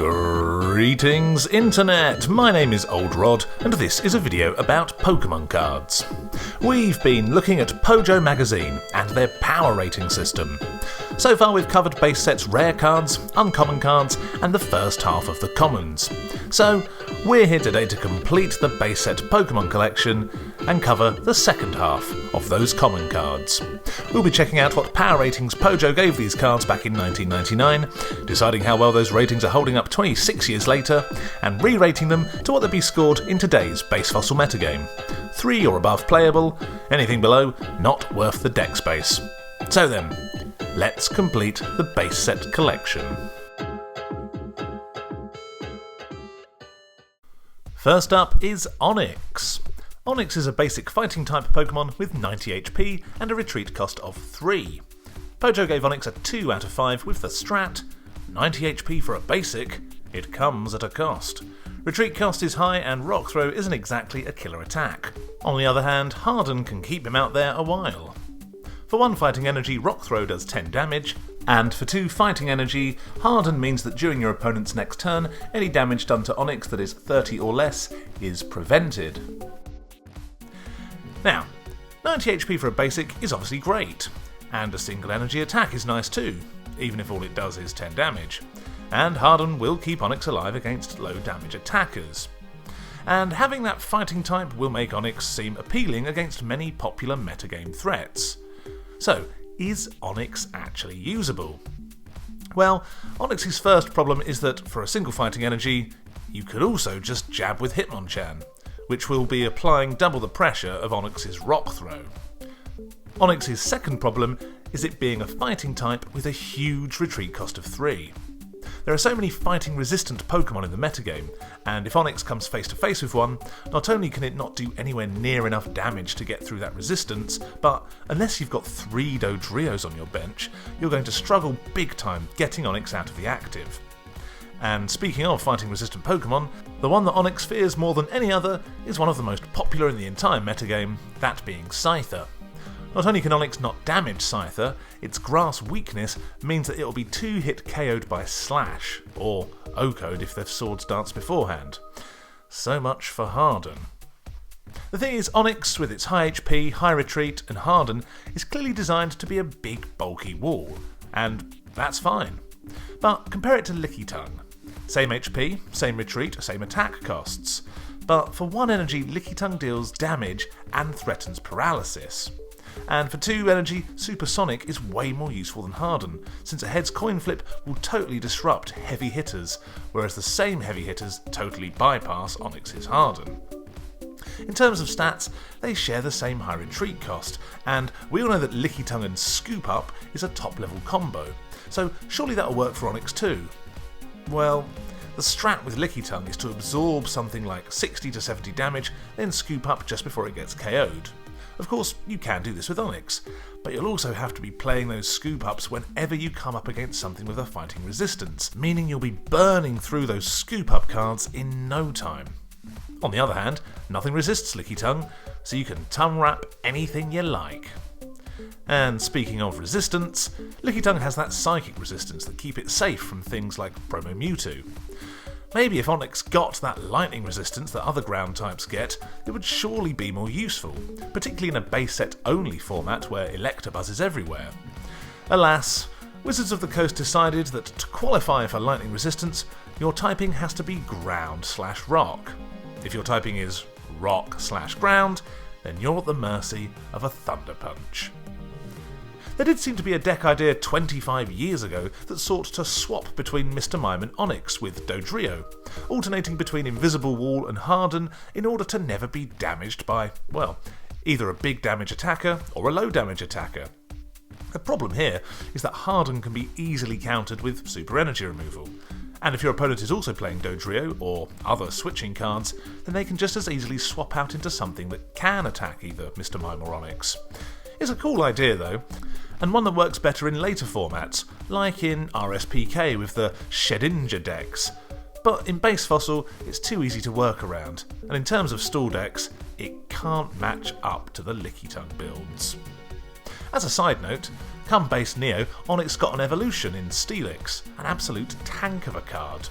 Greetings Internet, my name is Old Rod and this is a video about Pokemon cards. We've been looking at Pojo Magazine and their power rating system. So far we've covered base set's rare cards, uncommon cards and the first half of the commons. So we're here today to complete the base set Pokemon collection and cover the second half of those common cards. We'll be checking out what power ratings Pojo gave these cards back in 1999, deciding how well those ratings are holding up 26 years later, and re-rating them to what they'd be scored in today's base fossil metagame. 3 or above playable, anything below not worth the deck space. So then, let's complete the base set collection. First up is Onix. Onix is a basic fighting type Pokemon with 90 HP and a retreat cost of 3. Pojo gave Onix a 2 out of 5 with the strat, 90 HP for a basic, it comes at a cost. Retreat cost is high and Rock Throw isn't exactly a killer attack. On the other hand, Harden can keep him out there a while. For 1 fighting energy, Rock Throw does 10 damage, and for 2 fighting energy, Harden means that during your opponent's next turn, any damage done to Onix that is 30 or less is prevented. Now, 90 HP for a basic is obviously great, and a single energy attack is nice too, even if all it does is 10 damage. And Harden will keep Onix alive against low damage attackers. And having that fighting type will make Onix seem appealing against many popular metagame threats. So, is Onix actually usable? Well, Onix's first problem is that for a single fighting energy, you could also just jab with Hitmonchan, which will be applying double the pressure of Onix's Rock Throw. Onix's second problem is it being a fighting type with a huge retreat cost of 3. There are so many fighting resistant Pokemon in the metagame, and if Onix comes face to face with one, not only can it not do anywhere near enough damage to get through that resistance, but unless you've got 3 Dodrios on your bench, you're going to struggle big time getting Onix out of the active. And speaking of fighting resistant Pokemon, the one that Onix fears more than any other is one of the most popular in the entire metagame, that being Scyther. Not only can Onix not damage Scyther, its grass weakness means that it will be 2-hit KO'd by Slash, or OHKO'd if they've Swords Dance beforehand. So much for Harden. The thing is, Onix, with its high HP, high retreat, and Harden, is clearly designed to be a big, bulky wall, and that's fine. But compare it to Lickitung. Same HP, same retreat, same attack costs. But for 1 energy, Lickitung deals damage and threatens paralysis. And for 2 energy, Supersonic is way more useful than Harden, since a heads coin flip will totally disrupt heavy hitters, whereas the same heavy hitters totally bypass Onix's Harden. In terms of stats, they share the same high retreat cost, and we all know that Lickitung and Scoop Up is a top level combo, so surely that'll work for Onix too. Well, the strat with Lickitung is to absorb something like 60 to 70 damage, then Scoop Up just before it gets KO'd. Of course, you can do this with Onix, but you'll also have to be playing those Scoop Ups whenever you come up against something with a fighting resistance, meaning you'll be burning through those Scoop Up cards in no time. On the other hand, nothing resists Lickitung, so you can tongue wrap anything you like. And speaking of resistance, Lickitung has that psychic resistance that keep it safe from things like Promo Mewtwo. Maybe if Onix got that lightning resistance that other ground types get, it would surely be more useful, particularly in a base set only format where Electabuzz is everywhere. Alas, Wizards of the Coast decided that to qualify for lightning resistance, your typing has to be ground/rock. If your typing is rock/ground, then you're at the mercy of a Thunder Punch. There did seem to be a deck idea 25 years ago that sought to swap between Mr. Mime and Onix with Dodrio, alternating between Invisible Wall and Harden in order to never be damaged by, well, either a big damage attacker or a low damage attacker. The problem here is that Harden can be easily countered with super energy removal, and if your opponent is also playing Dodrio or other switching cards, then they can just as easily swap out into something that can attack either Mr. Mime or Onix. It's a cool idea though, and one that works better in later formats, like in RSPK with the Shedinja decks. But in base fossil, it's too easy to work around, and in terms of stall decks, it can't match up to the Lickitung builds. As a side note, come base Neo, Onix got an evolution in Steelix, an absolute tank of a card.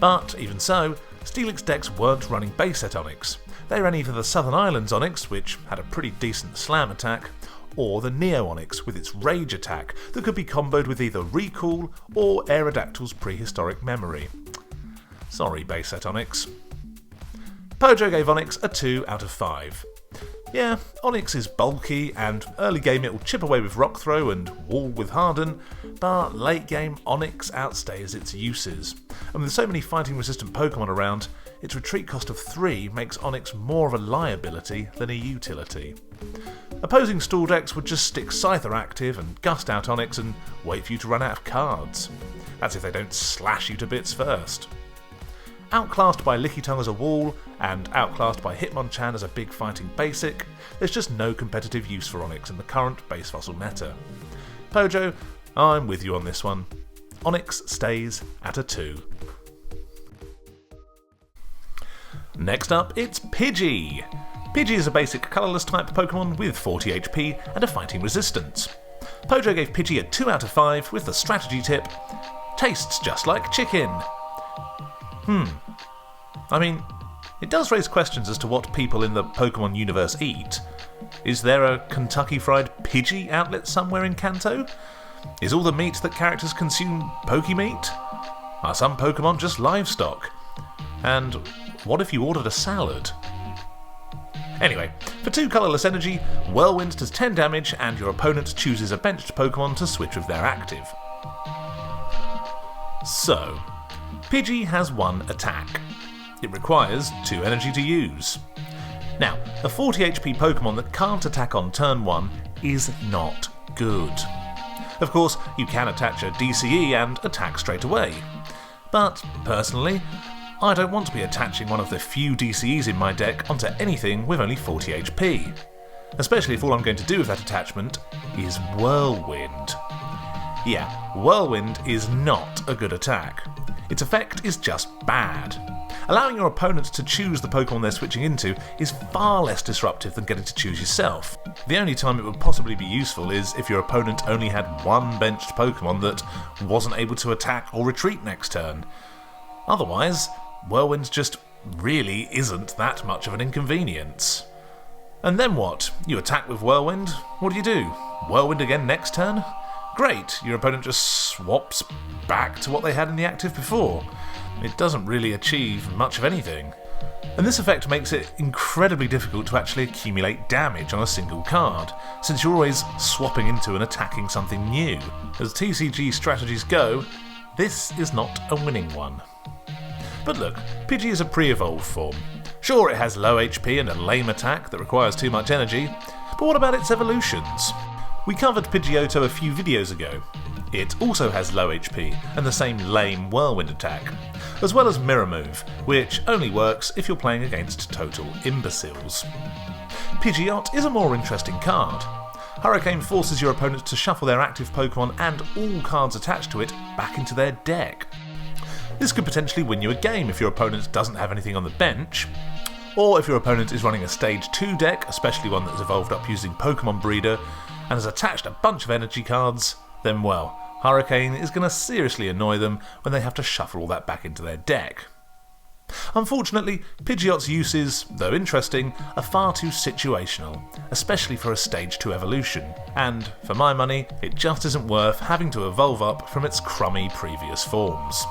But even so, Steelix decks weren't running base set Onix. They ran either the Southern Islands Onix, which had a pretty decent slam attack, or the Neo Onix with its rage attack that could be comboed with either Recall or Aerodactyl's Prehistoric Memory. Sorry, base set Onix. Pojo gave Onix a 2 out of 5. Yeah, Onix is bulky, and early game it will chip away with Rock Throw and wall with Harden, but late game Onix outstays its uses. And with so many fighting resistant Pokemon around, its retreat cost of 3 makes Onix more of a liability than a utility. Opposing stall decks would just stick Scyther active and gust out Onix and wait for you to run out of cards. That's if they don't slash you to bits first. Outclassed by Lickitung as a wall, and outclassed by Hitmonchan as a big fighting basic, there's just no competitive use for Onix in the current base fossil meta. Pojo, I'm with you on this one. Onix stays at a 2. Next up, it's Pidgey. Pidgey is a basic colourless type Pokemon with 40 HP and a fighting resistance. Pojo gave Pidgey a 2 out of 5 with the strategy tip, tastes just like chicken. I mean, it does raise questions as to what people in the Pokemon universe eat. Is there a Kentucky Fried Pidgey outlet somewhere in Kanto? Is all the meat that characters consume Pokemeat? Are some Pokemon just livestock? And what if you ordered a salad? Anyway, for 2 colourless energy, Whirlwind does 10 damage and your opponent chooses a benched Pokemon to switch with their active. So, Pidgey has 1 attack. It requires 2 energy to use. Now, a 40 HP Pokemon that can't attack on turn 1 is not good. Of course, you can attach a DCE and attack straight away. But, personally, I don't want to be attaching one of the few DCEs in my deck onto anything with only 40 HP. Especially if all I'm going to do with that attachment is Whirlwind. Yeah, Whirlwind is not a good attack. Its effect is just bad. Allowing your opponent to choose the Pokemon they're switching into is far less disruptive than getting to choose yourself. The only time it would possibly be useful is if your opponent only had 1 benched Pokemon that wasn't able to attack or retreat next turn. Otherwise, Whirlwind just really isn't that much of an inconvenience. And then what? You attack with Whirlwind? What do? Whirlwind again next turn? Great, your opponent just swaps back to what they had in the active before. It doesn't really achieve much of anything. And this effect makes it incredibly difficult to actually accumulate damage on a single card, since you're always swapping into and attacking something new. As TCG strategies go, this is not a winning one. But look, Pidgey is a pre-evolved form. Sure, it has low HP and a lame attack that requires too much energy, but what about its evolutions? We covered Pidgeotto a few videos ago. It also has low HP and the same lame Whirlwind attack, as well as Mirror Move, which only works if you're playing against total imbeciles. Pidgeot is a more interesting card. Hurricane forces your opponent to shuffle their active Pokemon and all cards attached to it back into their deck. This could potentially win you a game if your opponent doesn't have anything on the bench, or if your opponent is running a Stage 2 deck, especially one that's evolved up using Pokemon Breeder, and has attached a bunch of energy cards, then well, Hurricane is going to seriously annoy them when they have to shuffle all that back into their deck. Unfortunately, Pidgeot's uses, though interesting, are far too situational, especially for a Stage 2 evolution, and, for my money, it just isn't worth having to evolve up from its crummy previous forms.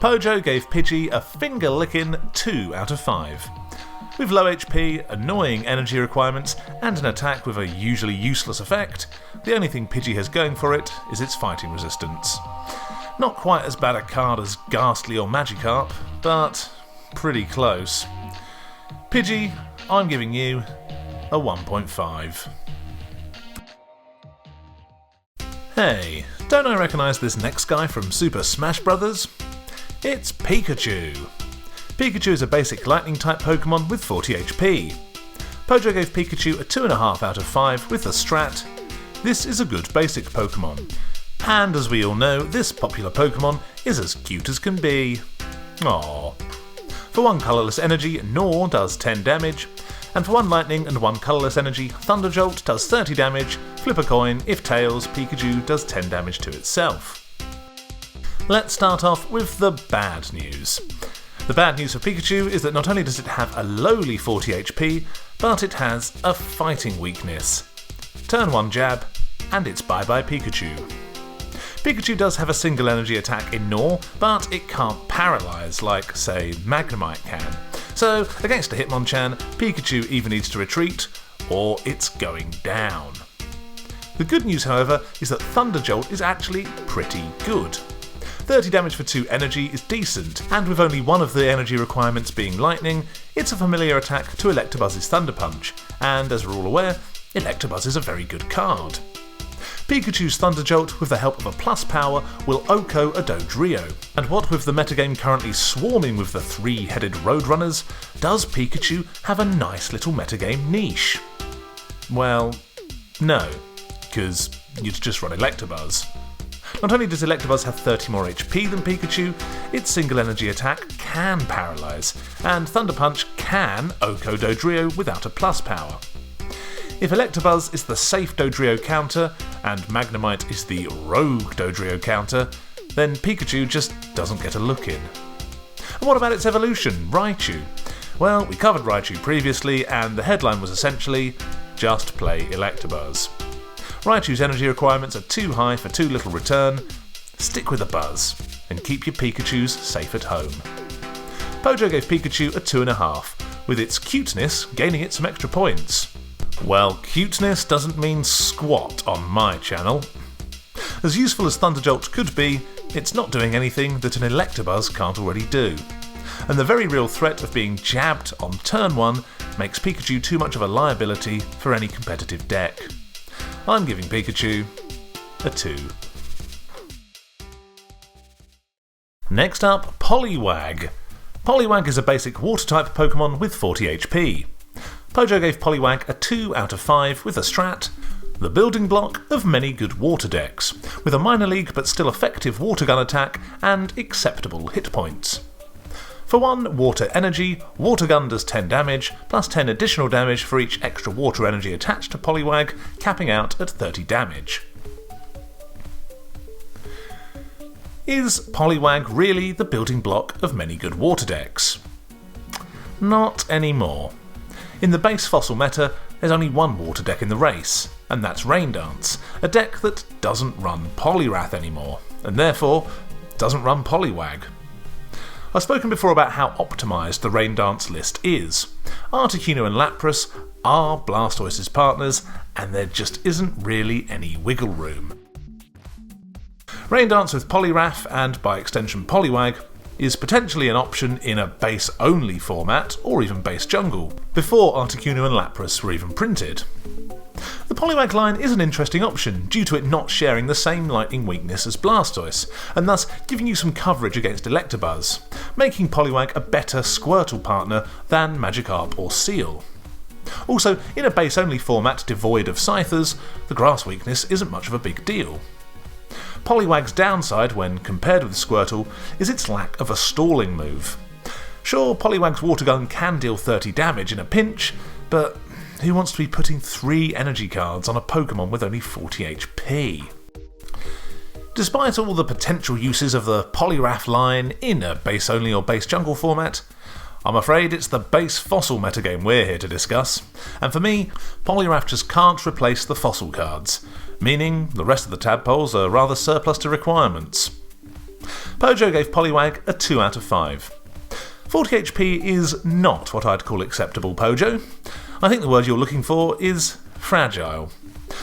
Pojo gave Pidgey a finger-licking 2 out of 5. With low HP, annoying energy requirements, and an attack with a usually useless effect, the only thing Pidgey has going for it is its fighting resistance. Not quite as bad a card as Ghastly or Magikarp, but pretty close. Pidgey, I'm giving you a 1.5. Hey, don't I recognise this next guy from Super Smash Bros? It's Pikachu. Pikachu is a basic lightning-type Pokemon with 40 HP. Pojo gave Pikachu a 2.5 out of 5 with the strat, this is a good basic Pokemon. And as we all know, this popular Pokemon is as cute as can be. Aww. For 1 colourless energy, Gnaw does 10 damage, and for 1 lightning and 1 colourless energy, Thunder Jolt does 30 damage, flip a coin, if tails, Pikachu does 10 damage to itself. Let's start off with the bad news. The bad news for Pikachu is that not only does it have a lowly 40 HP, but it has a fighting weakness. Turn 1 jab, and it's bye-bye Pikachu. Pikachu does have a single energy attack in Gnaw, but it can't paralyse like, say, Magnemite can. So, against a Hitmonchan, Pikachu either needs to retreat, or it's going down. The good news, however, is that Thunder Jolt is actually pretty good. 30 damage for 2 energy is decent, and with only one of the energy requirements being Lightning, it's a familiar attack to Electabuzz's Thunder Punch, and as we're all aware, Electabuzz is a very good card. Pikachu's Thunder Jolt, with the help of a plus power, will Oko a Dodrio, and what with the metagame currently swarming with the 3-headed Roadrunners, does Pikachu have a nice little metagame niche? Well, no, because you'd just run Electabuzz. Not only does Electabuzz have 30 more HP than Pikachu, its single energy attack can paralyse, and Thunder Punch can Oko Dodrio without a plus power. If Electabuzz is the safe Dodrio counter, and Magnemite is the rogue Dodrio counter, then Pikachu just doesn't get a look in. And what about its evolution, Raichu? Well, we covered Raichu previously, and the headline was essentially, just play Electabuzz. Raichu's energy requirements are too high for too little return. Stick with the buzz, and keep your Pikachus safe at home. Pojo gave Pikachu a 2.5, with its cuteness gaining it some extra points. Well, cuteness doesn't mean squat on my channel. As useful as Thunder Jolt could be, it's not doing anything that an Electabuzz can't already do. And the very real threat of being jabbed on turn 1 makes Pikachu too much of a liability for any competitive deck. I'm giving Pikachu a 2. Next up, Poliwag. Poliwag is a basic water-type Pokemon with 40 HP. Pojo gave Poliwag a 2 out of 5 with a strat, the building block of many good water decks, with a minor league but still effective water gun attack and acceptable hit points. For 1 water energy, Water Gun does 10 damage, plus 10 additional damage for each extra water energy attached to Poliwag, capping out at 30 damage. Is Poliwag really the building block of many good water decks? Not anymore. In the base fossil meta, there's only one water deck in the race, and that's Rain Dance, a deck that doesn't run Poliwrath anymore, and therefore doesn't run Poliwag. I've spoken before about how optimised the Rain Dance list is. Articuno and Lapras are Blastoise's partners, and there just isn't really any wiggle room. Rain Dance with Poliwrath, and by extension Poliwag, is potentially an option in a base-only format, or even base jungle, before Articuno and Lapras were even printed. The Poliwag line is an interesting option, due to it not sharing the same lightning weakness as Blastoise, and thus giving you some coverage against Electabuzz, making Poliwag a better Squirtle partner than Magikarp or Seal. Also, in a base-only format devoid of Scythers, the grass weakness isn't much of a big deal. Poliwag's downside, when compared with Squirtle, is its lack of a stalling move. Sure, Poliwag's Water Gun can deal 30 damage in a pinch, but who wants to be putting 3 energy cards on a Pokemon with only 40 HP? Despite all the potential uses of the Poliwrath line in a base-only or base-jungle format, I'm afraid it's the base fossil metagame we're here to discuss, and for me, Poliwrath just can't replace the fossil cards, meaning the rest of the tadpoles are rather surplus to requirements. Pojo gave Poliwag a 2 out of 5. 40 HP is not what I'd call acceptable, Pojo. I think the word you're looking for is fragile.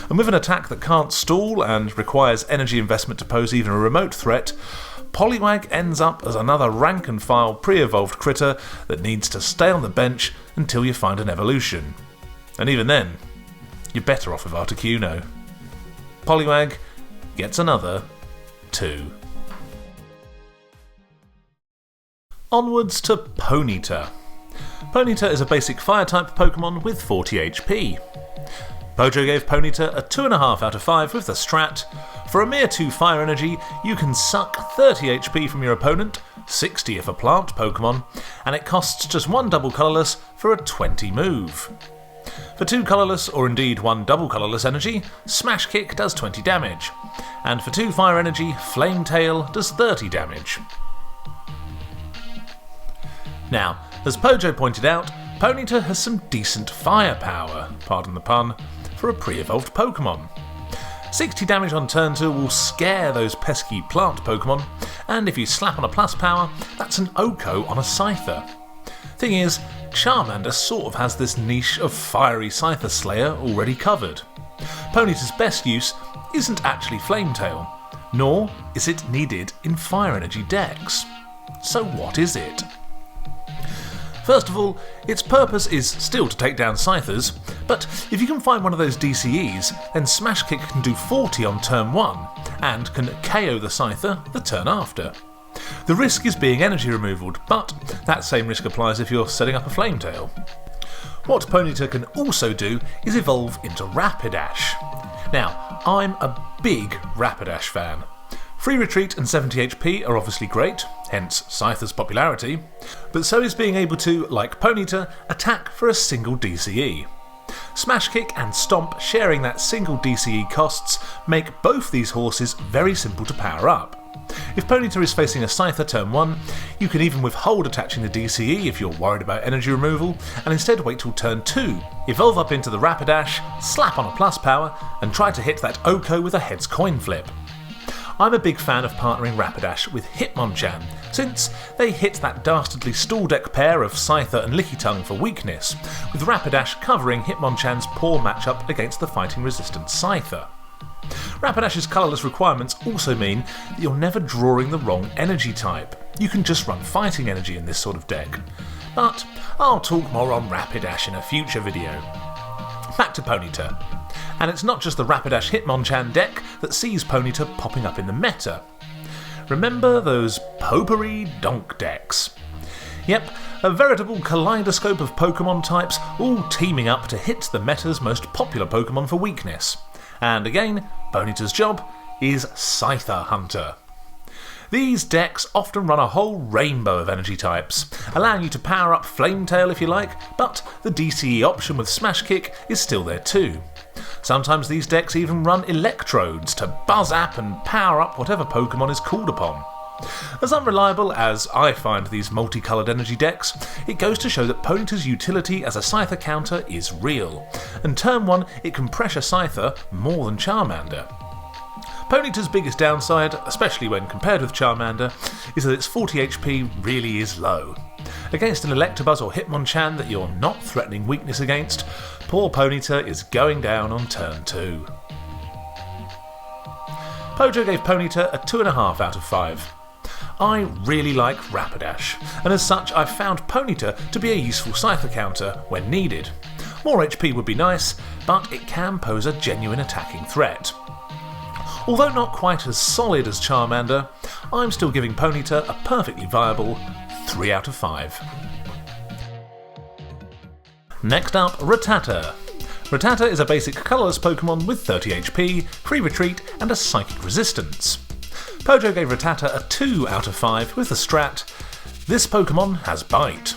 And with an attack that can't stall and requires energy investment to pose even a remote threat, Poliwag ends up as another rank-and-file pre-evolved critter that needs to stay on the bench until you find an evolution. And even then, you're better off with Articuno. Poliwag gets another 2. Onwards to Ponyta. Ponyta is a basic fire-type Pokemon with 40 HP. Pojo gave Ponyta a 2.5 out of 5 with the strat. For a mere 2 fire energy, you can suck 30 HP from your opponent, 60 if a plant Pokemon, and it costs just 1 double colourless for a 20 move. For 2 colourless, or indeed 1 double colourless energy, Smash Kick does 20 damage, and for 2 fire energy, Flame Tail does 30 damage. Now, as Pojo pointed out, Ponyta has some decent firepower, pardon the pun, for a pre-evolved Pokemon. 60 damage on turn 2 will scare those pesky plant Pokemon, and if you slap on a plus power, that's an Oko on a Scyther. Thing is, Charmander sort of has this niche of fiery Scyther Slayer already covered. Ponyta's best use isn't actually Flame Tail, nor is it needed in fire energy decks. So what is it? First of all, its purpose is still to take down Scythers, but if you can find one of those DCEs, then Smash Kick can do 40 on turn 1, and can KO the Scyther the turn after. The risk is being energy removaled, but that same risk applies if you're setting up a Flame Tail. What Ponyta can also do is evolve into Rapidash. Now, I'm a big Rapidash fan. Free Retreat and 70 HP are obviously great, hence Scyther's popularity, but so is being able to, like Ponyta, attack for a single DCE. Smash Kick and Stomp sharing that single DCE costs make both these horses very simple to power up. If Ponyta is facing a Scyther turn 1, you can even withhold attaching the DCE if you're worried about energy removal, and instead wait till turn 2, evolve up into the Rapidash, slap on a plus power, and try to hit that Oko with a heads coin flip. I'm a big fan of partnering Rapidash with Hitmonchan, since they hit that dastardly stall deck pair of Scyther and Lickitung for weakness, with Rapidash covering Hitmonchan's poor matchup against the fighting resistant Scyther. Rapidash's colourless requirements also mean that you're never drawing the wrong energy type. You can just run fighting energy in this sort of deck. But I'll talk more on Rapidash in a future video. Back to Ponyta. And it's not just the Rapidash Hitmonchan deck that sees Ponyta popping up in the meta. Remember those potpourri donk decks? Yep, a veritable kaleidoscope of Pokemon types all teaming up to hit the meta's most popular Pokemon for weakness. And again, Ponyta's job is Scyther Hunter. These decks often run a whole rainbow of energy types, allowing you to power up Flame Tail if you like, but the DCE option with Smash Kick is still there too. Sometimes these decks even run Electrodes to buzz up and power up whatever Pokemon is called upon. As unreliable as I find these multicoloured energy decks, it goes to show that Ponyta's utility as a Scyther counter is real, and turn 1 it can pressure Scyther more than Charmander. Ponyta's biggest downside, especially when compared with Charmander, is that its 40 HP really is low. Against an Electabuzz or Hitmonchan that you're not threatening weakness against, poor Ponyta is going down on turn 2. Pojo gave Ponyta a 2.5 out of 5. I really like Rapidash, and as such I've found Ponyta to be a useful Scyther counter when needed. More HP would be nice, but it can pose a genuine attacking threat. Although not quite as solid as Charmander, I'm still giving Ponyta a perfectly viable 3 out of 5. Next up, Rattata. Rattata is a basic colourless Pokemon with 30 HP, free retreat and a psychic resistance. Pojo gave Rattata a 2 out of 5 with the strat, this Pokemon has bite.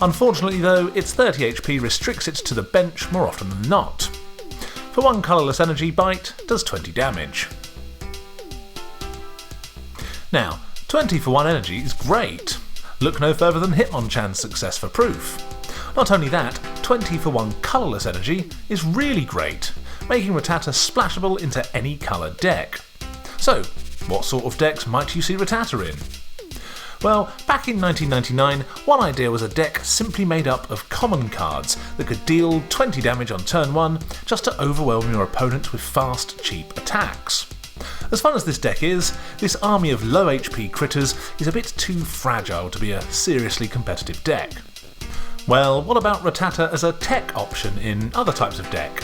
Unfortunately though, its 30 HP restricts it to the bench more often than not. For 1 colourless energy, bite does 20 damage. Now, 20 for 1 energy is great. Look no further than Hitmonchan's success for proof. Not only that, 20 for 1 colourless energy is really great, making Rattata splashable into any coloured deck. So, what sort of decks might you see Rattata in? Well, back in 1999, one idea was a deck simply made up of common cards that could deal 20 damage on turn 1 just to overwhelm your opponent with fast, cheap attacks. As fun as this deck is, this army of low HP critters is a bit too fragile to be a seriously competitive deck. Well, what about Rattata as a tech option in other types of deck?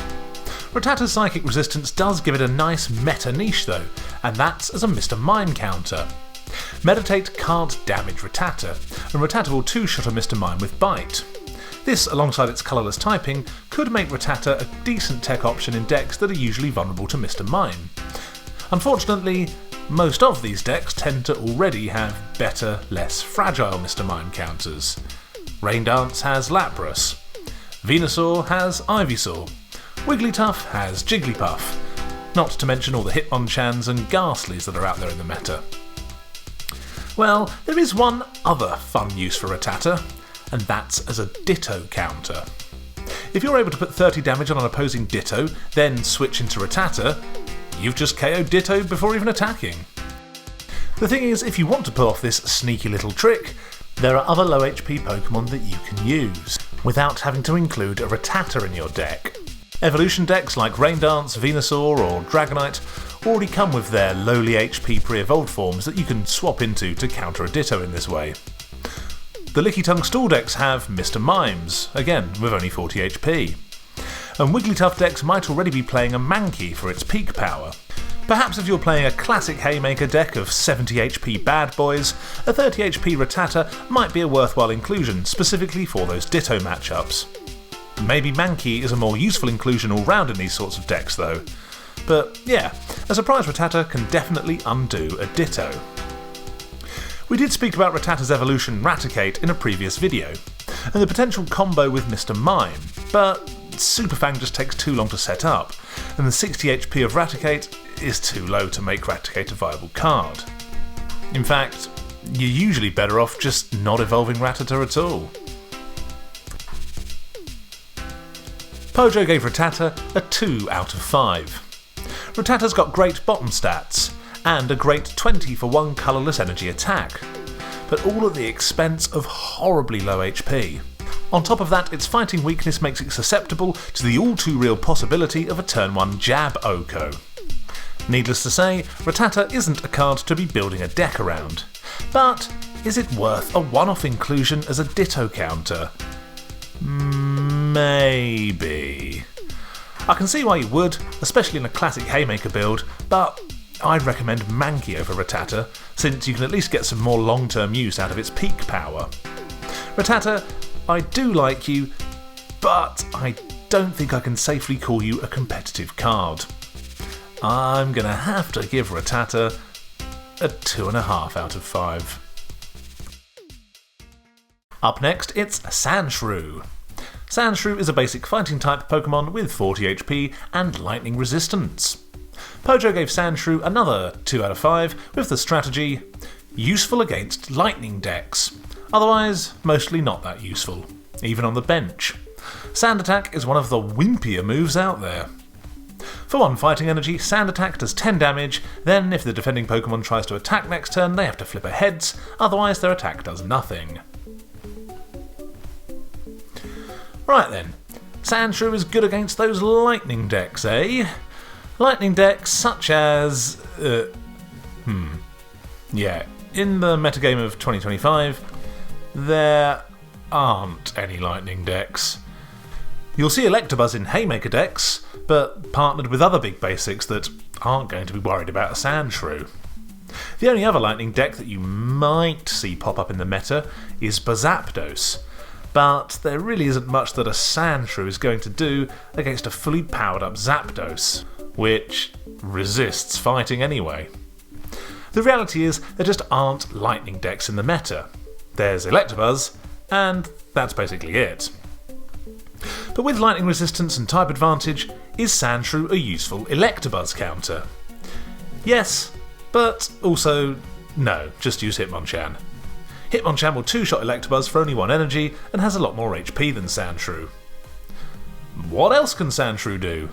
Rattata's psychic resistance does give it a nice meta niche though, and that's as a Mr. Mime counter. Meditate can't damage Rattata, and Rattata will two-shot a Mr. Mime with bite. This, alongside its colourless typing, could make Rattata a decent tech option in decks that are usually vulnerable to Mr. Mime. Unfortunately, most of these decks tend to already have better, less fragile Mr. Mime counters. Rain Dance has Lapras. Venusaur has Ivysaur. Wigglytuff has Jigglypuff. Not to mention all the Hitmonchans and Ghastlies that are out there in the meta. Well, there is one other fun use for Rattata, and that's as a Ditto counter. If you're able to put 30 damage on an opposing Ditto, then switch into Rattata, you've just KO'd Ditto before even attacking. The thing is, if you want to pull off this sneaky little trick, there are other low HP Pokemon that you can use, without having to include a Rattata in your deck. Evolution decks like Raindance, Venusaur or Dragonite already come with their lowly HP pre-evolved forms that you can swap into to counter a Ditto in this way. The Lickitung Stall decks have Mr. Mimes, again with only 40 HP. And Wigglytuff decks might already be playing a Mankey for its peak power. Perhaps if you're playing a classic Haymaker deck of 70 HP bad boys, a 30 HP Rattata might be a worthwhile inclusion, specifically for those Ditto matchups. Maybe Mankey is a more useful inclusion all round in these sorts of decks though. But yeah, a surprise Rattata can definitely undo a Ditto. We did speak about Rattata's evolution Raticate in a previous video, and the potential combo with Mr. Mime, but Superfang just takes too long to set up, and the 60 HP of Raticate is too low to make Raticate a viable card. In fact, you're usually better off just not evolving Rattata at all. Pojo gave Rattata a 2 out of 5. Rattata's got great bottom stats, and a great 20 for 1 colourless energy attack, but all at the expense of horribly low HP. On top of that, its fighting weakness makes it susceptible to the all too real possibility of a turn 1 jab Oko. Needless to say, Rattata isn't a card to be building a deck around, but is it worth a one-off inclusion as a Ditto counter? Maybe. I can see why you would, especially in a classic Haymaker build, but I'd recommend Mankey over Rattata, since you can at least get some more long-term use out of its peak power. Rattata, I do like you, but I don't think I can safely call you a competitive card. I'm gonna have to give Rattata a 2.5 out of 5. Up next, it's Sandshrew. Sandshrew is a basic fighting type Pokemon with 40 HP and lightning resistance. Pojo gave Sandshrew another 2 out of 5 with the strategy useful against lightning decks, otherwise mostly not that useful, even on the bench. Sand Attack is one of the wimpier moves out there. For 1 fighting energy, Sand Attack does 10 damage, then if the defending Pokemon tries to attack next turn they have to flip a heads, otherwise their attack does nothing. Right then, Sandshrew is good against those lightning decks, eh? Lightning decks such as... Yeah, in the metagame of 2025, there aren't any lightning decks. You'll see Electabuzz in Haymaker decks, but partnered with other big basics that aren't going to be worried about a Sandshrew. The only other lightning deck that you might see pop up in the meta is Zapdos, but there really isn't much that a Sandshrew is going to do against a fully powered up Zapdos, which resists fighting anyway. The reality is there just aren't lightning decks in the meta. There's Electabuzz, and that's basically it. But with lightning resistance and type advantage, is Sandshrew a useful Electabuzz counter? Yes, but also no, just use Hitmonchan. Hitmonchan will 2-shot Electabuzz for only 1 energy and has a lot more HP than Sandshrew. What else can Sandshrew do?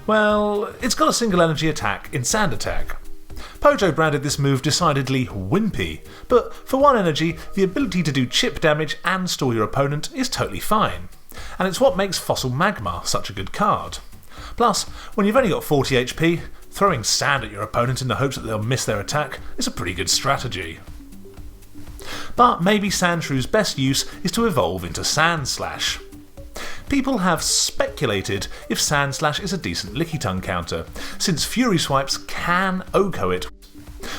Well, it's got a single energy attack in Sand Attack. Pojo branded this move decidedly wimpy, but for 1 energy, the ability to do chip damage and stall your opponent is totally fine, and it's what makes Fossil Magmar such a good card. Plus, when you've only got 40 HP, throwing sand at your opponent in the hopes that they'll miss their attack is a pretty good strategy. But maybe Sandshrew's best use is to evolve into Sandslash. People have speculated if Sandslash is a decent Lickitung counter, since Fury Swipes can Oko it.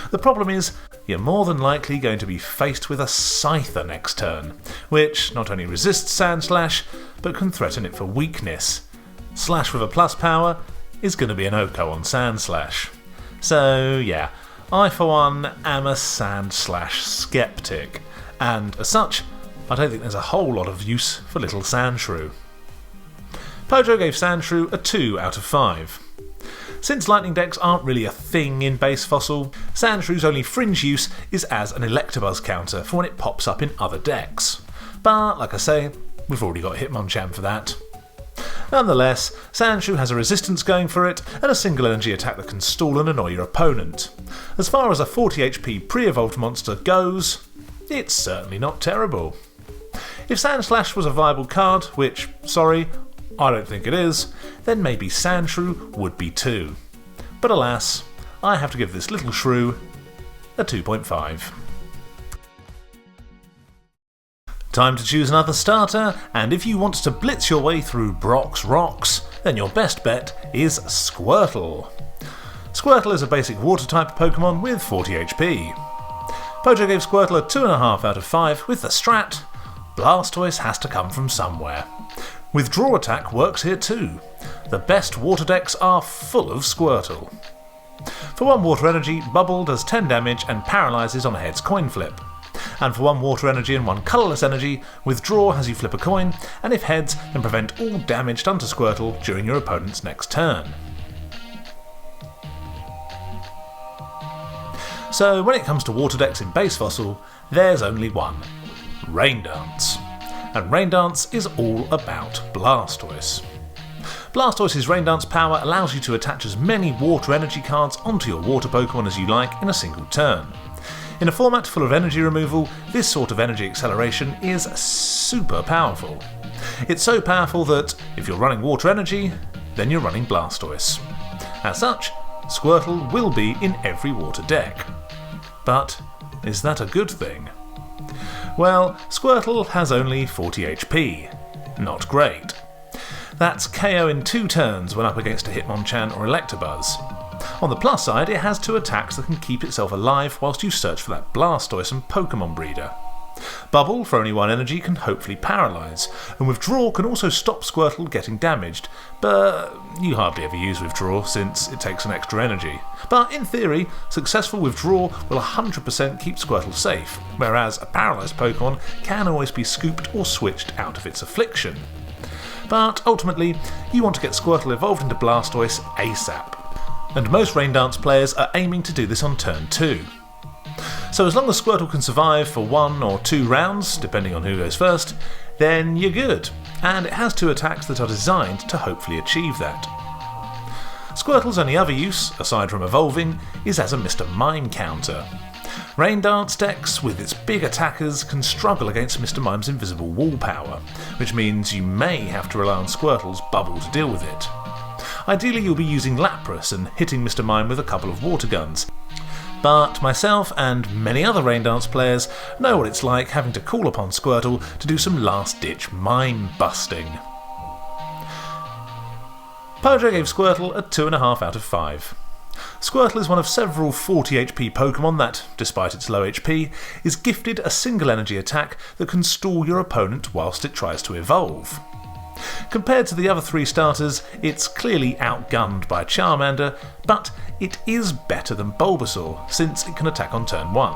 The problem is, you're more than likely going to be faced with a Scyther next turn, which not only resists Sandslash, but can threaten it for weakness. Slash with a plus power is going to be an Oko on Sandslash. So yeah, I for one am a Sandslash skeptic, and as such, I don't think there's a whole lot of use for little Sandshrew. Pojo gave Sandshrew a 2 out of 5. Since lightning decks aren't really a thing in base Fossil, Sandshrew's only fringe use is as an Electabuzz counter for when it pops up in other decks. But, like I say, we've already got Hitmonchan for that. Nonetheless, Sandshrew has a resistance going for it and a single energy attack that can stall and annoy your opponent. As far as a 40 HP pre-evolved monster goes, it's certainly not terrible. If Sandslash was a viable card, which, sorry, I don't think it is, then maybe Sandshrew would be too. But alas, I have to give this little shrew a 2.5. Time to choose another starter, and if you want to blitz your way through Brock's Rocks, then your best bet is Squirtle. Squirtle is a basic water-type Pokemon with 40 HP. Pojo gave Squirtle a 2.5 out of 5 with the strat, Blastoise has to come from somewhere. Withdraw attack works here too. The best water decks are full of Squirtle. For 1 water energy, Bubble does 10 damage and paralyses on a heads coin flip. And for 1 water energy and 1 colourless energy, Withdraw has you flip a coin, and if heads, then prevent all damage done to Squirtle during your opponent's next turn. So when it comes to water decks in base Fossil, there's only one: Rain Dance. And Rain Dance is all about Blastoise. Blastoise's Rain Dance power allows you to attach as many water energy cards onto your water Pokemon as you like in a single turn. In a format full of energy removal, this sort of energy acceleration is super powerful. It's so powerful that if you're running water energy, then you're running Blastoise. As such, Squirtle will be in every water deck. But is that a good thing? Well, Squirtle has only 40 HP. Not great. That's KO in 2 turns when up against a Hitmonchan or Electabuzz. On the plus side, it has 2 attacks that can keep itself alive whilst you search for that Blastoise and Pokemon breeder. Bubble, for only 1 energy, can hopefully paralyse, and Withdraw can also stop Squirtle getting damaged, but you hardly ever use Withdraw since it takes an extra energy. But in theory, successful Withdraw will 100% keep Squirtle safe, whereas a paralysed Pokemon can always be scooped or switched out of its affliction. But ultimately, you want to get Squirtle evolved into Blastoise ASAP, and most Rain Dance players are aiming to do this on turn 2. So as long as Squirtle can survive for 1 or 2 rounds, depending on who goes first, then you're good, and it has 2 attacks that are designed to hopefully achieve that. Squirtle's only other use, aside from evolving, is as a Mr. Mime counter. Rain Dance decks with its big attackers can struggle against Mr. Mime's invisible wall power, which means you may have to rely on Squirtle's Bubble to deal with it. Ideally you'll be using Lapras and hitting Mr. Mime with a couple of water guns, but myself and many other Rain Dance players know what it's like having to call upon Squirtle to do some last-ditch mime busting. Pojo gave Squirtle a 2.5 out of 5. Squirtle is one of several 40 HP Pokemon that, despite its low HP, is gifted a single energy attack that can stall your opponent whilst it tries to evolve. Compared to the other 3 starters, it's clearly outgunned by Charmander, but it is better than Bulbasaur, since it can attack on turn 1.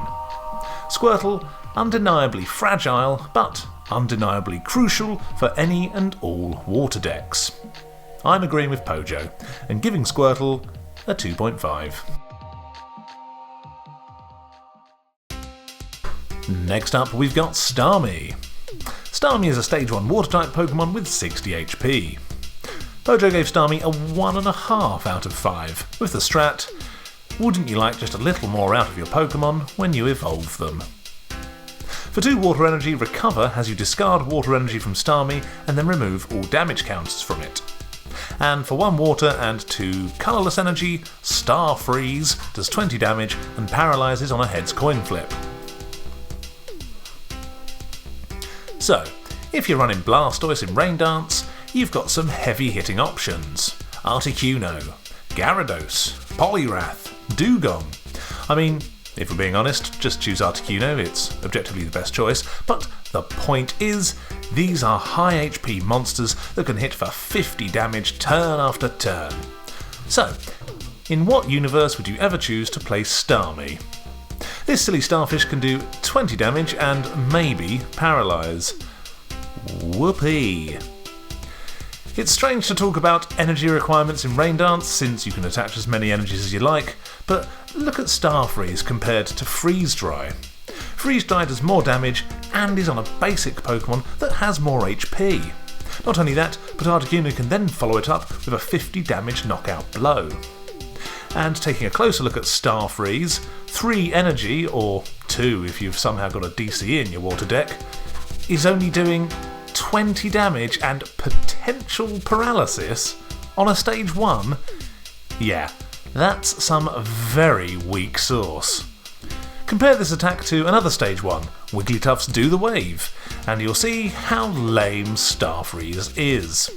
Squirtle, undeniably fragile, but undeniably crucial for any and all water decks. I'm agreeing with Pojo, and giving Squirtle a 2.5. Next up, we've got Starmie. Starmie is a Stage 1 Water-type Pokemon with 60 HP. Pojo gave Starmie a 1.5 out of 5, with the strat, wouldn't you like just a little more out of your Pokemon when you evolve them? For 2 water energy, Recover has you discard water energy from Starmie and then remove all damage counters from it. And for 1 water and 2 colourless energy, Star Freeze does 20 damage and paralyses on a heads coin flip. So, if you're running Blastoise in Rain Dance, you've got some heavy hitting options. Articuno, Gyarados, Poliwrath, Dugong. I mean, if we're being honest, just choose Articuno, it's objectively the best choice, but the point is, these are high HP monsters that can hit for 50 damage turn after turn. So, in what universe would you ever choose to play Starmie? This silly starfish can do 20 damage and maybe paralyse. Whoopee! It's strange to talk about energy requirements in Rain Dance since you can attach as many energies as you like, but look at Starfreeze compared to Freeze Dry. Freeze Dry does more damage and is on a basic Pokemon that has more HP. Not only that, but Articuno can then follow it up with a 50 damage knockout blow. And taking a closer look at Starfreeze, 3 energy, or 2 if you've somehow got a DC in your water deck, is only doing 20 damage and potential paralysis on a stage 1? Yeah, that's some very weak sauce. Compare this attack to another stage 1, Wigglytuff's Do the Wave, and you'll see how lame Starfreeze is.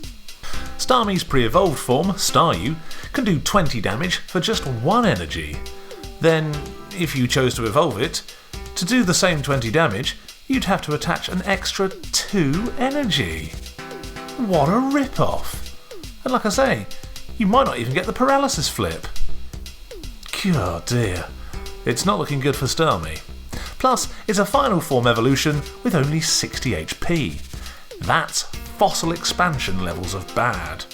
Starmie's pre-evolved form, Staryu, can do 20 damage for just 1 energy. Then, if you chose to evolve it, to do the same 20 damage, you'd have to attach an extra 2 energy. What a rip-off! And like I say, you might not even get the paralysis flip. God dear, it's not looking good for Starmie. Plus, it's a final form evolution with only 60 HP. That's fossil expansion levels of bad.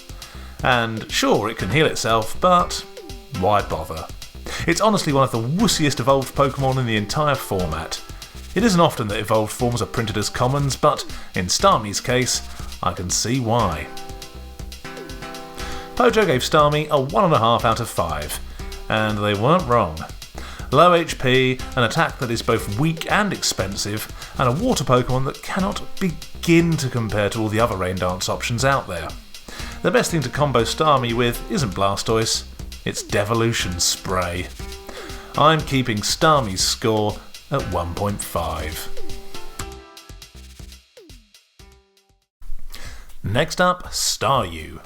And sure, it can heal itself, but why bother? It's honestly one of the wussiest evolved Pokemon in the entire format. It isn't often that evolved forms are printed as commons, but in Starmie's case, I can see why. Pojo gave Starmie a 1.5 out of 5, and they weren't wrong. Low HP, an attack that is both weak and expensive, and a water Pokemon that cannot begin to compare to all the other Rain Dance options out there. The best thing to combo Starmie with isn't Blastoise, it's Devolution Spray. I'm keeping Starmie's score at 1.5. Next up, Staryu.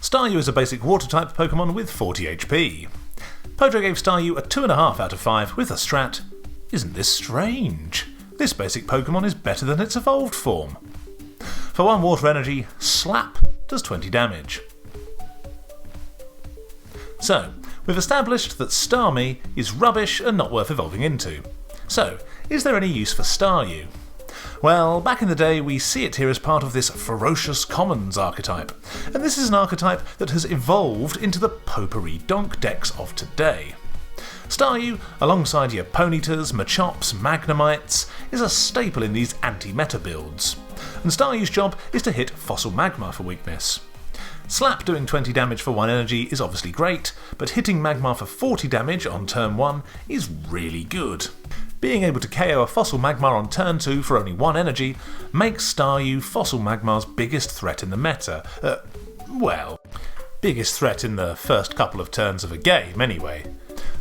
Staryu is a basic water-type Pokemon with 40 HP. Pojo gave Staryu a 2.5 out of 5 with a strat. Isn't this strange? This basic Pokemon is better than its evolved form. For 1 water energy, Slap does 20 damage. So, we've established that Starmie is rubbish and not worth evolving into. So, is there any use for Staryu? Well, back in the day we see it here as part of this ferocious commons archetype, and this is an archetype that has evolved into the potpourri donk decks of today. Staryu, alongside your Ponytas, Machops, Magnemites, is a staple in these anti-meta builds, and Staryu's job is to hit Fossil Magmar for weakness. Slap doing 20 damage for 1 energy is obviously great, but hitting Magmar for 40 damage on turn 1 is really good. Being able to KO a Fossil Magmar on turn 2 for only 1 energy makes Staryu Fossil Magmar's biggest threat in the meta. Biggest threat in the first couple of turns of a game anyway.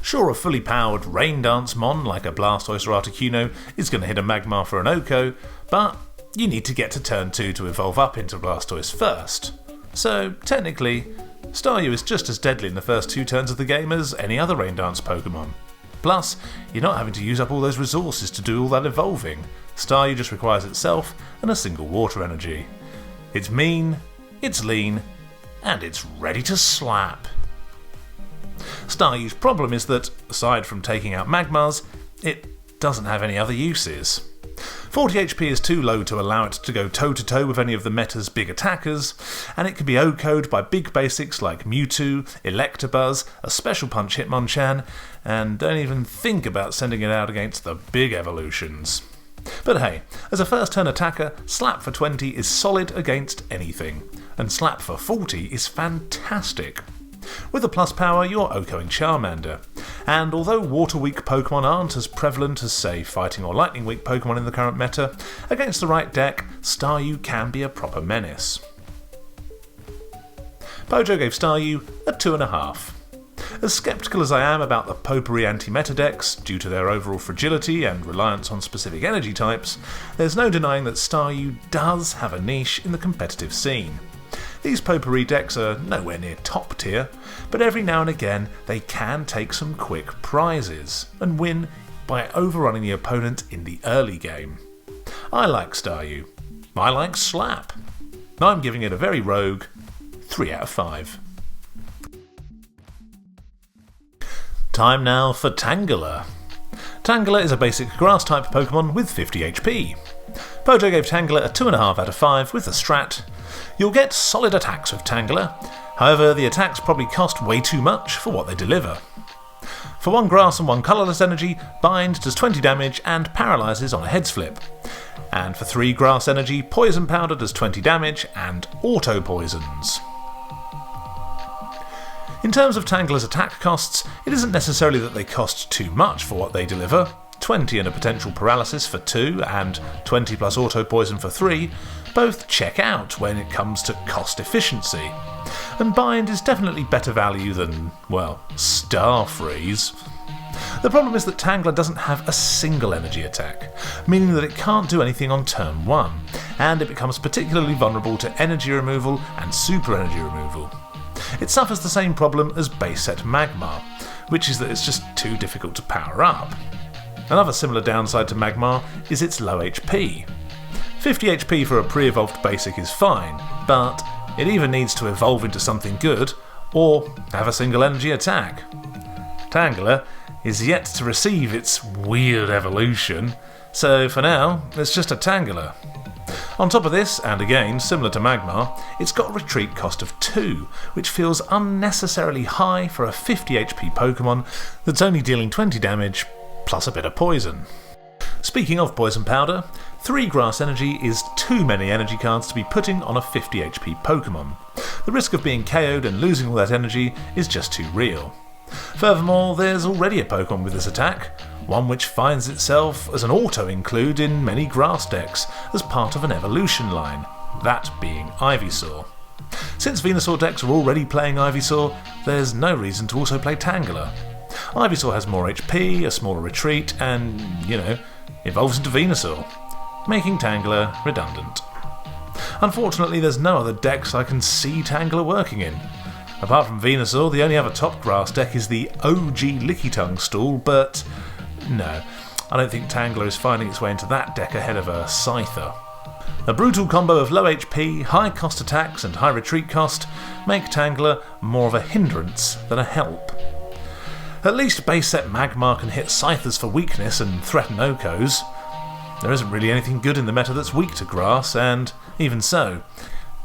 Sure, a fully powered Rain Dance mon like a Blastoise or Articuno is going to hit a Magmar for an Oko, but you need to get to turn 2 to evolve up into Blastoise first. So, technically, Staryu is just as deadly in the first 2 turns of the game as any other Rain Dance Pokemon. Plus, you're not having to use up all those resources to do all that evolving. Staryu just requires itself and a single water energy. It's mean, it's lean, and it's ready to slap. Staryu's problem is that, aside from taking out Magmars, it doesn't have any other uses. 40 HP is too low to allow it to go toe-to-toe with any of the meta's big attackers, and it can be OHKO'd by big basics like Mewtwo, Electabuzz, a Special Punch Hitmonchan, and don't even think about sending it out against the big evolutions. But hey, as a first turn attacker, Slap for 20 is solid against anything, and Slap for 40 is fantastic. With a plus power, you're OHKOing Charmander, and although water-weak Pokemon aren't as prevalent as, say, fighting or lightning-weak Pokemon in the current meta, against the right deck, Staryu can be a proper menace. Pojo gave Staryu a 2.5. As sceptical as I am about the potpourri anti-meta decks, due to their overall fragility and reliance on specific energy types, there's no denying that Staryu does have a niche in the competitive scene. These potpourri decks are nowhere near top tier, but every now and again they can take some quick prizes and win by overrunning the opponent in the early game. I like Staryu. I like Slap. I'm giving it a very rogue 3 out of 5. Time now for Tangela. Tangela is a basic grass-type Pokemon with 50 HP. Pojo gave Tangela a 2.5 out of 5 with a strat. You'll get solid attacks with Tangela, however the attacks probably cost way too much for what they deliver. For 1 grass and 1 colourless energy, Bind does 20 damage and paralyses on a heads flip. And for 3 grass energy, Poison Powder does 20 damage and auto-poisons. In terms of Tangela's attack costs, it isn't necessarily that they cost too much for what they deliver. 20 and a potential paralysis for 2 and 20 plus auto-poison for 3 both check out when it comes to cost efficiency. And Bind is definitely better value than, well, Star Freeze. The problem is that Tangela doesn't have a single energy attack, meaning that it can't do anything on turn 1, and it becomes particularly vulnerable to energy removal and super energy removal. It suffers the same problem as base set Magmar, which is that it's just too difficult to power up. Another similar downside to Magmar is its low HP. 50 HP for a pre-evolved basic is fine, but it either needs to evolve into something good, or have a single energy attack. Tangela is yet to receive its weird evolution, so for now, it's just a Tangela. On top of this, and again, similar to Magmar, it's got a retreat cost of 2, which feels unnecessarily high for a 50 HP Pokemon that's only dealing 20 damage, plus a bit of poison. Speaking of Poison Powder, 3 grass energy is too many energy cards to be putting on a 50 HP Pokemon. The risk of being KO'd and losing all that energy is just too real. Furthermore, there's already a Pokemon with this attack, one which finds itself as an auto-include in many grass decks as part of an evolution line, that being Ivysaur. Since Venusaur decks are already playing Ivysaur, there's no reason to also play Tangela. Ivysaur has more HP, a smaller retreat, and, evolves into Venusaur, making Tangela redundant. Unfortunately, there's no other decks I can see Tangela working in. Apart from Venusaur, the only other top grass deck is the OG Lickitung stall, but no, I don't think Tangela is finding its way into that deck ahead of a Scyther. A brutal combo of low HP, high cost attacks and high retreat cost make Tangela more of a hindrance than a help. At least base set Magmar can hit Scythers for weakness and threaten Okos. There isn't really anything good in the meta that's weak to grass, and even so,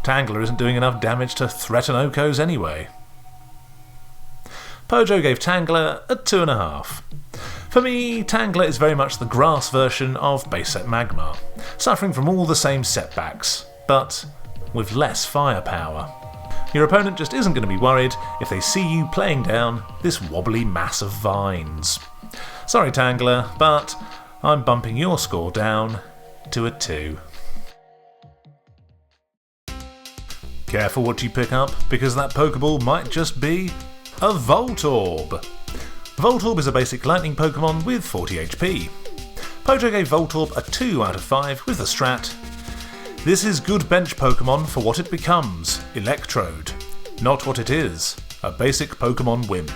Tangela isn't doing enough damage to threaten Okos anyway. Pojo gave Tangela a 2.5. For me, Tangela is very much the grass version of base set Magmar, suffering from all the same setbacks, but with less firepower. Your opponent just isn't going to be worried if they see you playing down this wobbly mass of vines. Sorry Tangela, but I'm bumping your score down to a 2. Careful what you pick up, because that Pokeball might just be a Voltorb. Voltorb is a basic lightning Pokemon with 40 HP. Pojo gave Voltorb a 2 out of 5 with the strat: this is good bench Pokemon for what it becomes, Electrode, not what it is, a basic Pokemon wimp.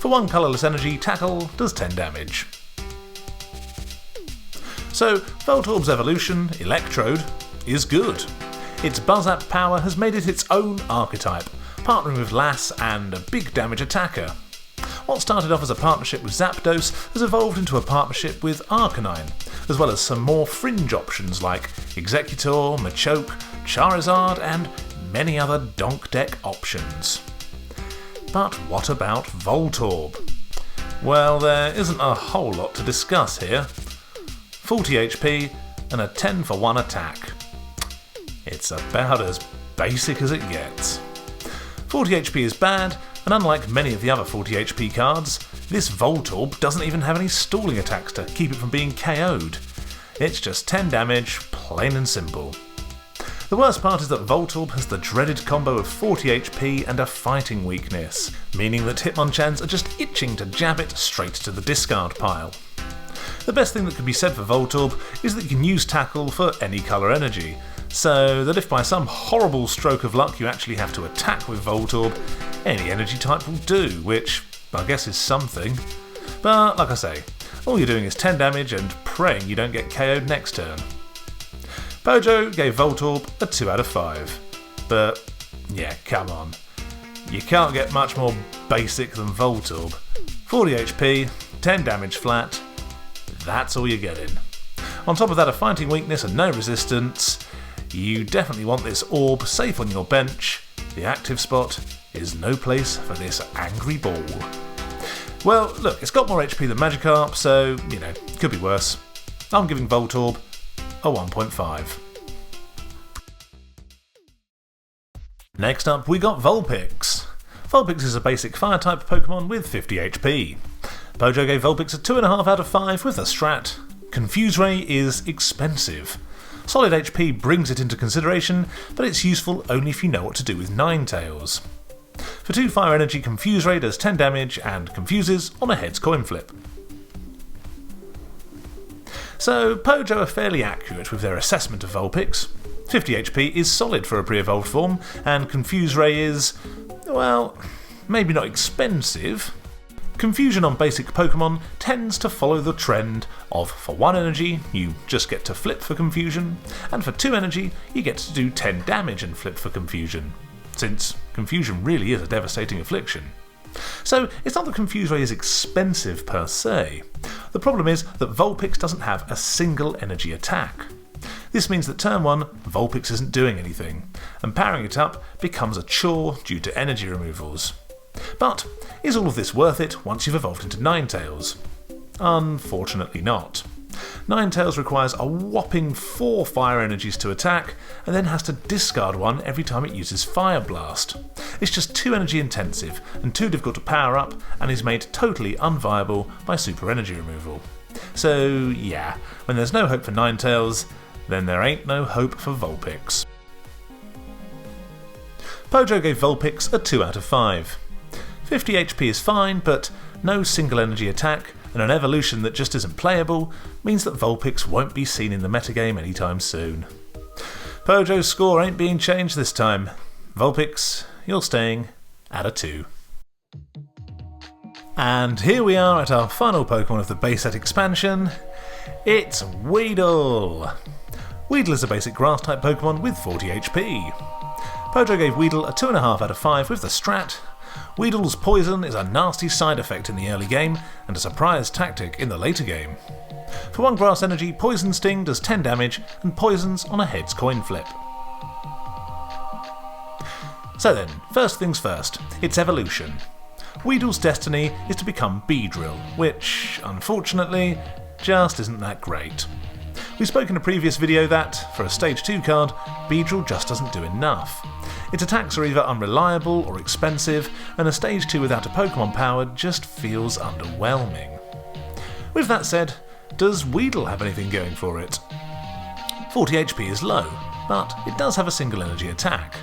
For 1 colourless energy, Tackle does 10 damage. So, Voltorb's evolution, Electrode, is good. Its Buzzap power has made it its own archetype, partnering with Lass and a big damage attacker. What started off as a partnership with Zapdos has evolved into a partnership with Arcanine, as well as some more fringe options like Executor, Machoke, Charizard and many other donk deck options. But what about Voltorb? Well, there isn't a whole lot to discuss here. 40 HP and a 10 for 1 attack. It's about as basic as it gets. 40 HP is bad, and unlike many of the other 40 HP cards, this Voltorb doesn't even have any stalling attacks to keep it from being KO'd. It's just 10 damage, plain and simple. The worst part is that Voltorb has the dreaded combo of 40 HP and a fighting weakness, meaning that Hitmonchans are just itching to jab it straight to the discard pile. The best thing that can be said for Voltorb is that you can use Tackle for any colour energy, so that if by some horrible stroke of luck you actually have to attack with Voltorb, any energy type will do, which I guess is something. But like I say, all you're doing is 10 damage and praying you don't get KO'd next turn. Pojo gave Voltorb a 2 out of 5. But yeah, come on. You can't get much more basic than Voltorb. 40 HP, 10 damage flat, that's all you're getting. On top of that, a fighting weakness and no resistance. You definitely want this orb safe on your bench. The active spot is no place for this angry ball. Well, look, it's got more HP than Magikarp, so, could be worse. I'm giving Voltorb a 1.5. Next up, we got Vulpix. Vulpix is a basic Fire-type Pokemon with 50 HP. Pojo gave Vulpix a 2.5 out of 5 with a strat. Confuse Ray is expensive. Solid HP brings it into consideration, but it's useful only if you know what to do with Ninetales. For 2 Fire Energy, Confuse Ray does 10 damage and confuses on a heads coin flip. So Pojo are fairly accurate with their assessment of Vulpix. 50 HP is solid for a pre-evolved form, and Confuse Ray is, well, maybe not expensive. Confusion on basic Pokemon tends to follow the trend of, for 1 energy, you just get to flip for Confusion, and for 2 energy, you get to do 10 damage and flip for Confusion, since Confusion really is a devastating affliction. So it's not that Confuse Ray is expensive per se. The problem is that Vulpix doesn't have a single energy attack. This means that turn 1, Vulpix isn't doing anything, and powering it up becomes a chore due to energy removals. But is all of this worth it once you've evolved into Ninetales? Unfortunately not. Ninetales requires a whopping 4 fire energies to attack, and then has to discard 1 every time it uses Fire Blast. It's just too energy intensive, and too difficult to power up, and is made totally unviable by super energy removal. So yeah, when there's no hope for Ninetales, then there ain't no hope for Vulpix. Pojo gave Vulpix a 2 out of 5. 50 HP is fine, but no single energy attack and an evolution that just isn't playable means that Vulpix won't be seen in the metagame anytime soon. Pojo's score ain't being changed this time. Vulpix, you're staying at a 2. And here we are at our final Pokemon of the base set expansion. It's Weedle! Weedle is a basic grass-type Pokemon with 40 HP. Pojo gave Weedle a 2.5 out of 5 with the strat. Weedle's poison is a nasty side effect in the early game and a surprise tactic in the later game. For 1 grass energy, Poison Sting does 10 damage and poisons on a heads coin flip. So then, first things first, its evolution. Weedle's destiny is to become Beedrill, which, unfortunately, just isn't that great. We spoke in a previous video that, for a Stage 2 card, Beedrill just doesn't do enough. Its attacks are either unreliable or expensive, and a Stage 2 without a Pokemon power just feels underwhelming. With that said, does Weedle have anything going for it? 40 HP is low, but it does have a single energy attack.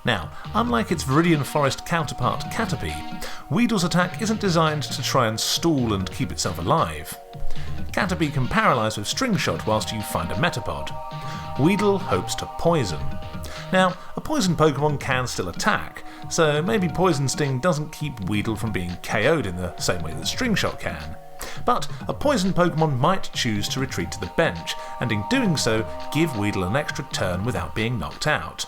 Now, unlike its Viridian Forest counterpart Caterpie, Weedle's attack isn't designed to try and stall and keep itself alive. Caterpie can paralyse with String Shot whilst you find a Metapod. Weedle hopes to poison. Now, a poison Pokemon can still attack, so maybe Poison Sting doesn't keep Weedle from being KO'd in the same way that String Shot can. But a poison Pokemon might choose to retreat to the bench, and in doing so, give Weedle an extra turn without being knocked out.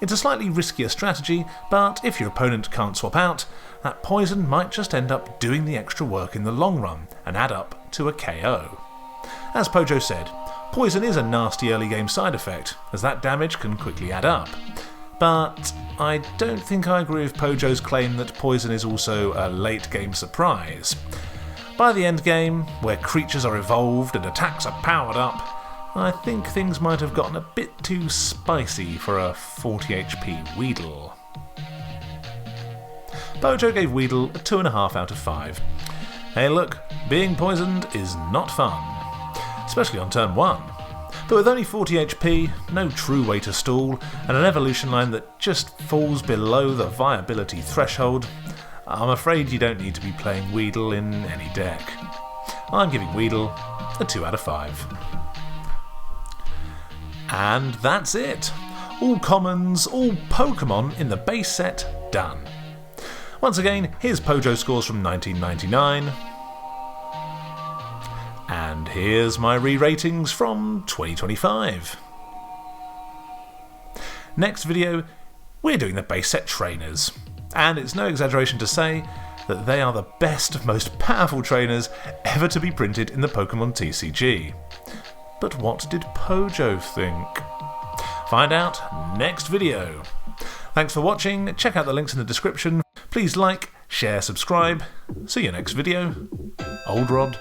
It's a slightly riskier strategy, but if your opponent can't swap out, that poison might just end up doing the extra work in the long run and add up to a KO. As Pojo said, poison is a nasty early game side effect, as that damage can quickly add up. But I don't think I agree with Pojo's claim that poison is also a late game surprise. By the end game, where creatures are evolved and attacks are powered up, I think things might have gotten a bit too spicy for a 40 HP Weedle. Pojo gave Weedle a 2.5 out of 5. Hey look, being poisoned is not fun, especially on turn 1. But with only 40 HP, no true way to stall, and an evolution line that just falls below the viability threshold, I'm afraid you don't need to be playing Weedle in any deck. I'm giving Weedle a 2 out of 5. And that's it! All commons, all Pokemon in the base set done. Once again, here's Pojo scores from 1999. And here's my re-ratings from 2025. Next video, we're doing the base set trainers. And it's no exaggeration to say that they are the best, most powerful trainers ever to be printed in the Pokemon TCG. But what did Pojo think? Find out next video. Thanks for watching, check out the links in the description. Please like, share, subscribe. See you next video. Old Rod.